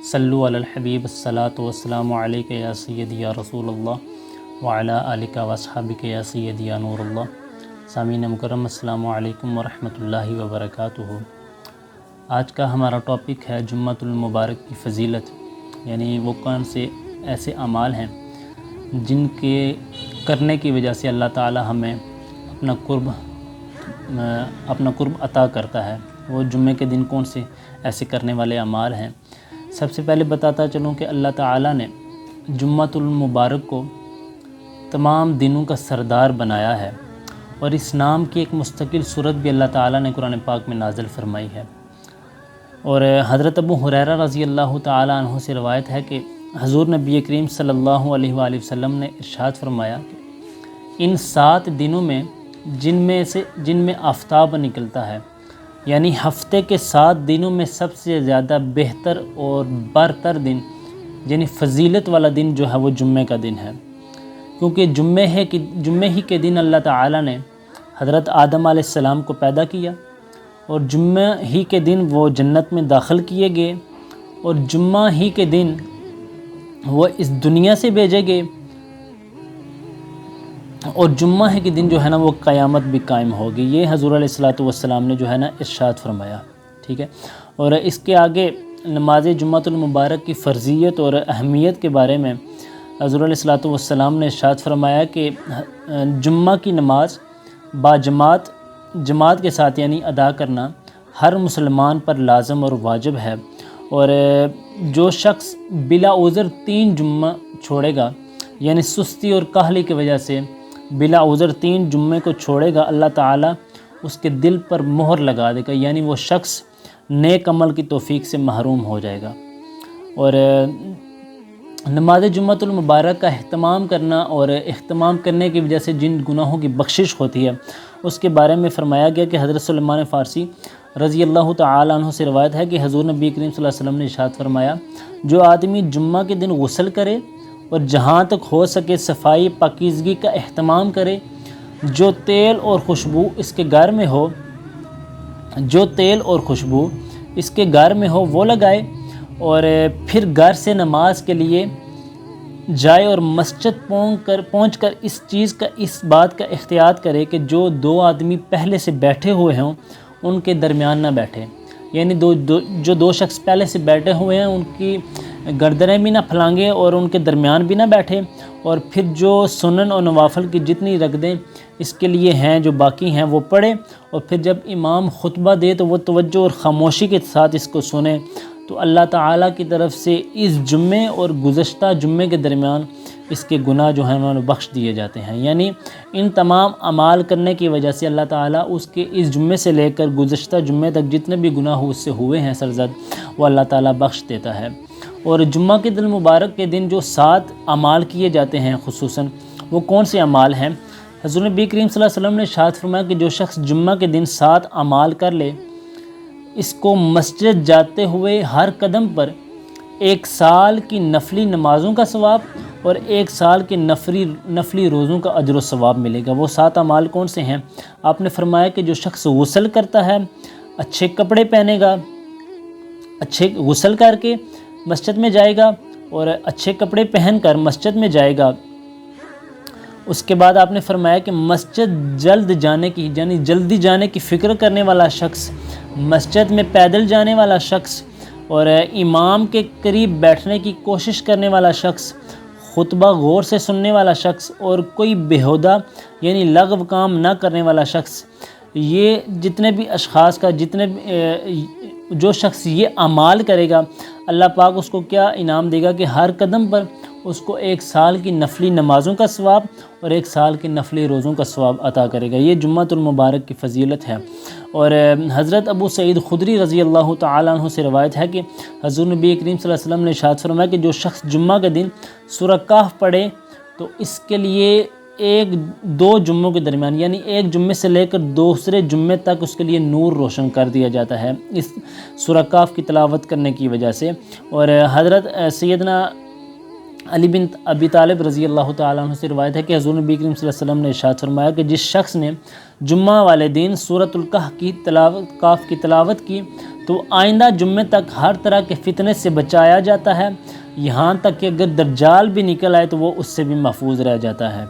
صلو علی الحبیب الصلاۃ والسلام علیک یا سیدی یا رسول اللہ وعلی آلک واصحابک یا سیدی یا نور اللہ۔ سامعین مکرم، السلام علیکم ورحمۃ اللہ وبرکاتہ۔ آج کا ہمارا ٹاپک ہے جمعۃ المبارک کی فضیلت، یعنی وہ کون سے ایسے اعمال ہیں جن کے کرنے کی وجہ سے اللہ تعالی ہمیں اپنا قرب عطا کرتا ہے۔ وہ جمعے کے دن کون سے ایسے کرنے والے اعمال ہیں۔ سب سے پہلے بتاتا چلوں کہ اللہ تعالی نے جمعۃ المبارک کو تمام دنوں کا سردار بنایا ہے، اور اس نام کی ایک مستقل صورت بھی اللہ تعالی نے قرآن پاک میں نازل فرمائی ہے۔ اور حضرت ابو ہریرہ رضی اللہ تعالی عنہ سے روایت ہے کہ حضور نبی کریم صلی اللہ علیہ وآلہ وسلم نے ارشاد فرمایا کہ ان 7 دنوں میں جن میں آفتاب نکلتا ہے، یعنی ہفتے کے 7 دنوں میں سب سے زیادہ بہتر اور برتر دن، یعنی فضیلت والا دن جو ہے وہ جمعے کا دن ہے، کیونکہ جمعے ہی کے دن اللہ تعالی نے حضرت آدم علیہ السلام کو پیدا کیا، اور جمعہ ہی کے دن وہ جنت میں داخل کیے گئے، اور جمعہ ہی کے دن وہ اس دنیا سے بھیجے گئے، اور جمعہ ہی کے دن جو ہے نا وہ قیامت بھی قائم ہوگی۔ یہ حضور علیہ الصلوۃ والسلام نے جو ہے نا ارشاد فرمایا، ٹھیک ہے۔ اور اس کے آگے نماز جمعۃ المبارک کی فرضیت اور اہمیت کے بارے میں حضور علیہ الصلوۃ والسلام نے ارشاد فرمایا کہ جمعہ کی نماز جماعت کے ساتھ یعنی ادا کرنا ہر مسلمان پر لازم اور واجب ہے، اور جو شخص بلا عذر 3 جمعہ چھوڑے گا، یعنی سستی اور کاہلی کی وجہ سے بلا عذر 3 جمعے کو چھوڑے گا، اللہ تعالیٰ اس کے دل پر مہر لگا دے گا، یعنی وہ شخص نیک عمل کی توفیق سے محروم ہو جائے گا۔ اور نماز جمعۃ المبارک کا اہتمام کرنا اور اہتمام کرنے کی وجہ سے جن گناہوں کی بخشش ہوتی ہے اس کے بارے میں فرمایا گیا کہ حضرت سلیمان فارسی رضی اللہ تعالی عنہ سے روایت ہے کہ حضور نبی کریم صلی اللہ علیہ وسلم نے ارشاد فرمایا، جو آدمی جمعہ کے دن غسل کرے اور جہاں تک ہو سکے صفائی پاکیزگی کا اہتمام کرے، جو تیل اور خوشبو اس کے گھر میں ہو وہ لگائے، اور پھر گھر سے نماز کے لیے جائے اور مسجد پہنچ کر اس بات کا احتیاط کرے کہ جو 2 آدمی پہلے سے بیٹھے ہوئے ہوں ان کے درمیان نہ بیٹھے، یعنی جو 2 شخص پہلے سے بیٹھے ہوئے ہیں ان کی گردنیں بھی نہ پھلانگے اور ان کے درمیان بھی نہ بیٹھے، اور پھر جو سنن اور نوافل کی جتنی رغبتیں اس کے لیے ہیں جو باقی ہیں وہ پڑھے، اور پھر جب امام خطبہ دے تو وہ توجہ اور خاموشی کے ساتھ اس کو سنیں، تو اللہ تعالیٰ کی طرف سے اس جمعے اور گزشتہ جمعے کے درمیان اس کے گناہ جو ہیں انہوں نے بخش دیے جاتے ہیں۔ یعنی ان تمام اعمال کرنے کی وجہ سے اللہ تعالیٰ اس کے اس جمعے سے لے کر گزشتہ جمعے تک جتنے بھی گناہ اس سے ہوئے ہیں سرزد، وہ اللہ تعالیٰ بخش دیتا ہے۔ اور جمعہ کے دن مبارک کے دن جو 7 اعمال کیے جاتے ہیں خصوصاً، وہ کون سے اعمال ہیں؟ حضور نبی کریم صلی اللہ علیہ وسلم نے ارشاد فرمایا کہ جو شخص جمعہ کے دن 7 اعمال کر لے، اس کو مسجد جاتے ہوئے ہر قدم پر 1 سال کی نفلی نمازوں کا ثواب اور 1 سال کے نفلی روزوں کا اجر و ثواب ملے گا۔ وہ 7 اعمال کون سے ہیں؟ آپ نے فرمایا کہ جو شخص غسل کرتا ہے، اچھے کپڑے پہنے گا، اچھے غسل کر کے مسجد میں جائے گا اور اچھے کپڑے پہن کر مسجد میں جائے گا، اس کے بعد آپ نے فرمایا کہ مسجد جلدی جانے کی فکر کرنے والا شخص، مسجد میں پیدل جانے والا شخص، اور امام کے قریب بیٹھنے کی کوشش کرنے والا شخص، خطبہ غور سے سننے والا شخص، اور کوئی بیہودہ یعنی لغو کام نہ کرنے والا شخص، یہ جتنے بھی اشخاص کا جو شخص یہ اعمال کرے گا، اللہ پاک اس کو کیا انعام دے گا کہ ہر قدم پر اس کو 1 سال کی نفلی نمازوں کا ثواب اور 1 سال کی نفلی روزوں کا ثواب عطا کرے گا۔ یہ جمعۃ المبارک کی فضیلت ہے۔ اور حضرت ابو سعید خدری رضی اللہ تعالی عنہ سے روایت ہے کہ حضور نبی کریم صلی اللہ علیہ وسلم نے ارشاد فرمایا کہ جو شخص جمعہ کے دن سورہ کہف پڑھے تو اس کے لیے 2 جمعوں کے درمیان، یعنی ایک جمعے سے لے کر دوسرے جمعے تک اس کے لیے نور روشن کر دیا جاتا ہے اس سورہ کہف کی تلاوت کرنے کی وجہ سے۔ اور حضرت سیدنا علی بن ابی طالب رضی اللہ تعالیٰ عنہ سے روایت ہے کہ حضور نبی کریم صلی اللہ علیہ وسلم نے ارشاد فرمایا کہ جس شخص نے جمعہ والے دن سورۃ کاف کی تلاوت کی تو آئندہ جمعے تک ہر طرح کے فتنے سے بچایا جاتا ہے، یہاں تک کہ اگر دجال بھی نکل آئے تو وہ اس سے بھی محفوظ رہ جاتا ہے۔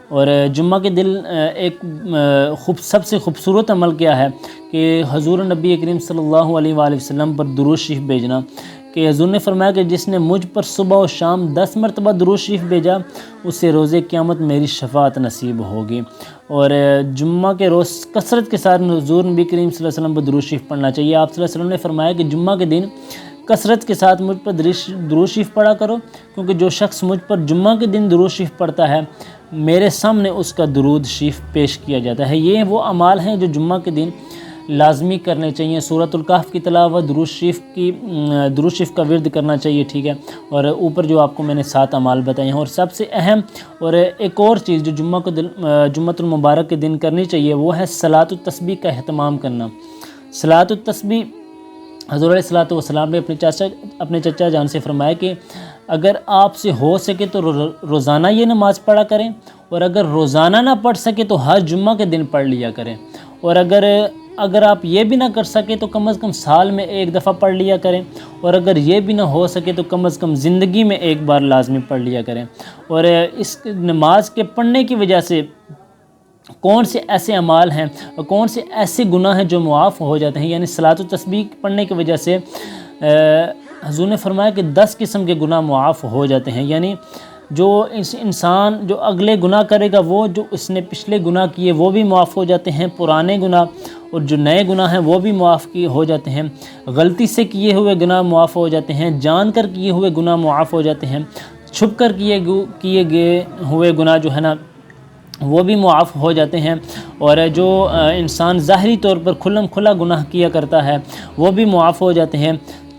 اور جمعہ کے دن ایک سب سے خوبصورت عمل کیا ہے کہ حضور نبی کریم صلی اللہ علیہ وآلہ وسلم پر درود شریف بھیجنا، کہ حضور نے فرمایا کہ جس نے مجھ پر صبح و شام 10 مرتبہ درود شریف بھیجا اسے روز قیامت میری شفاعت نصیب ہوگی۔ اور جمعہ کے روز کثرت کے ساتھ حضور نبی کریم صلی اللہ علیہ وسلم پر درود شریف پڑھنا چاہیے۔ آپ صلی اللہ علیہ وسلم نے فرمایا کہ جمعہ کے دن کثرت کے ساتھ مجھ پر درود شریف پڑھا کرو، کیونکہ جو شخص مجھ پر جمعہ کے دن درود شریف پڑھتا ہے میرے سامنے اس کا درود شریف پیش کیا جاتا ہے۔ یہ وہ اعمال ہیں جو جمعہ کے دن لازمی کرنے چاہیے۔ سورۃ الکہف کی تلاوت، درود شریف کا ورد کرنا چاہیے، ٹھیک ہے۔ اور اوپر جو آپ کو میں نے 7 اعمال بتائے ہیں، اور سب سے اہم اور ایک اور چیز جو جمعۃ المبارک کے دن کرنی چاہیے وہ ہے صلاۃ التسبیح کا اہتمام کرنا۔ صلاۃ التسبیح حضور علیہ الصلوۃ والسلام نے اپنے چچا جان سے فرمایا کہ اگر آپ سے ہو سکے تو روزانہ یہ نماز پڑھا کریں، اور اگر روزانہ نہ پڑھ سکے تو ہر جمعہ کے دن پڑھ لیا کریں، اور اگر آپ یہ بھی نہ کر سکے تو کم از کم سال میں ایک دفعہ پڑھ لیا کریں، اور اگر یہ بھی نہ ہو سکے تو کم از کم زندگی میں ایک بار لازمی پڑھ لیا کریں۔ اور اس نماز کے پڑھنے کی وجہ سے کون سے ایسے اعمال ہیں اور کون سے ایسے گناہ ہیں جو معاف ہو جاتے ہیں، یعنی صلاۃ التسبیح پڑھنے کی وجہ سے حضور نے فرمایا کہ 10 قسم کے گناہ معاف ہو جاتے ہیں، یعنی جو انسان جو اگلے گناہ کرے گا وہ جو اس نے پچھلے گناہ کیے وہ بھی معاف ہو جاتے ہیں، پرانے گناہ اور جو نئے گناہ ہیں وہ بھی معاف ہو جاتے ہیں، غلطی سے کیے ہوئے گناہ معاف ہو جاتے ہیں، جان کر کیے ہوئے گناہ معاف ہو جاتے ہیں، چھپ کر کیے گئے ہوئے گناہ جو ہے نا وہ بھی معاف ہو جاتے ہیں، اور جو انسان ظاہری طور پر کھلا گناہ کیا کرتا ہے وہ بھی معاف ہو جاتے ہیں،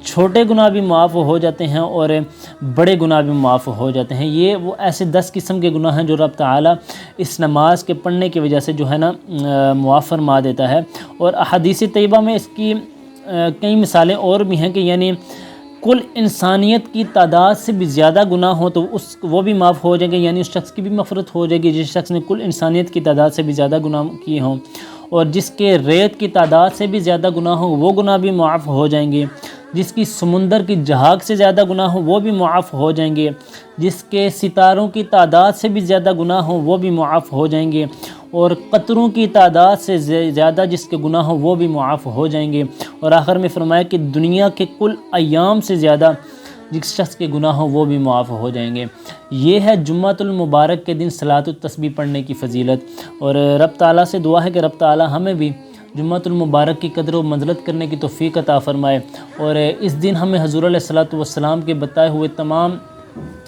چھوٹے گناہ بھی معاف ہو جاتے ہیں اور بڑے گناہ بھی معاف ہو جاتے ہیں۔ یہ وہ ایسے 10 قسم کے گناہ ہیں جو رب تعالیٰ اس نماز کے پڑھنے کی وجہ سے جو ہے نا معاف فرما دیتا ہے۔ اور احادیث طیبہ میں اس کی کئی مثالیں اور بھی ہیں کہ یعنی کل انسانیت کی تعداد سے بھی زیادہ گناہ ہوں تو وہ بھی معاف ہو جائیں گے، یعنی اس شخص کی بھی مغفرت ہو جائے گی جس شخص نے کل انسانیت کی تعداد سے بھی زیادہ گناہ کیے ہوں، اور جس کے ریت کی تعداد سے بھی زیادہ گناہ ہوں وہ گناہ بھی معاف ہو جائیں گے، جس کی سمندر کی جھاگ سے زیادہ گناہ ہوں وہ بھی معاف ہو جائیں گے، جس کے ستاروں کی تعداد سے بھی زیادہ گناہ ہوں وہ بھی معاف ہو جائیں گے، اور قطروں کی تعداد سے زیادہ جس کے گناہ ہوں وہ بھی معاف ہو جائیں گے، اور آخر میں فرمایا کہ دنیا کے کل ایام سے زیادہ جس شخص کے گناہ ہوں وہ بھی معاف ہو جائیں گے۔ یہ ہے جمعۃ المبارک کے دن صلاۃ التسبیح پڑھنے کی فضیلت، اور رب تعالیٰ سے دعا ہے کہ رب تعالیٰ ہمیں بھی جمعۃ المبارک کی قدر و منزلت کرنے کی توفیق عطا فرمائے، اور اس دن ہمیں حضور علیہ الصلوۃ والسلام کے بتائے ہوئے تمام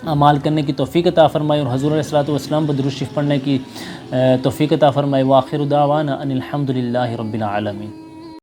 اعمال کرنے کی توفیق عطا فرمائے، اور حضور علیہ الصلوۃ والسلام پر درود شریف پڑھنے کی توفیق عطا فرمائے۔ وآخر دعوانا ان الحمد للہ رب العالمین۔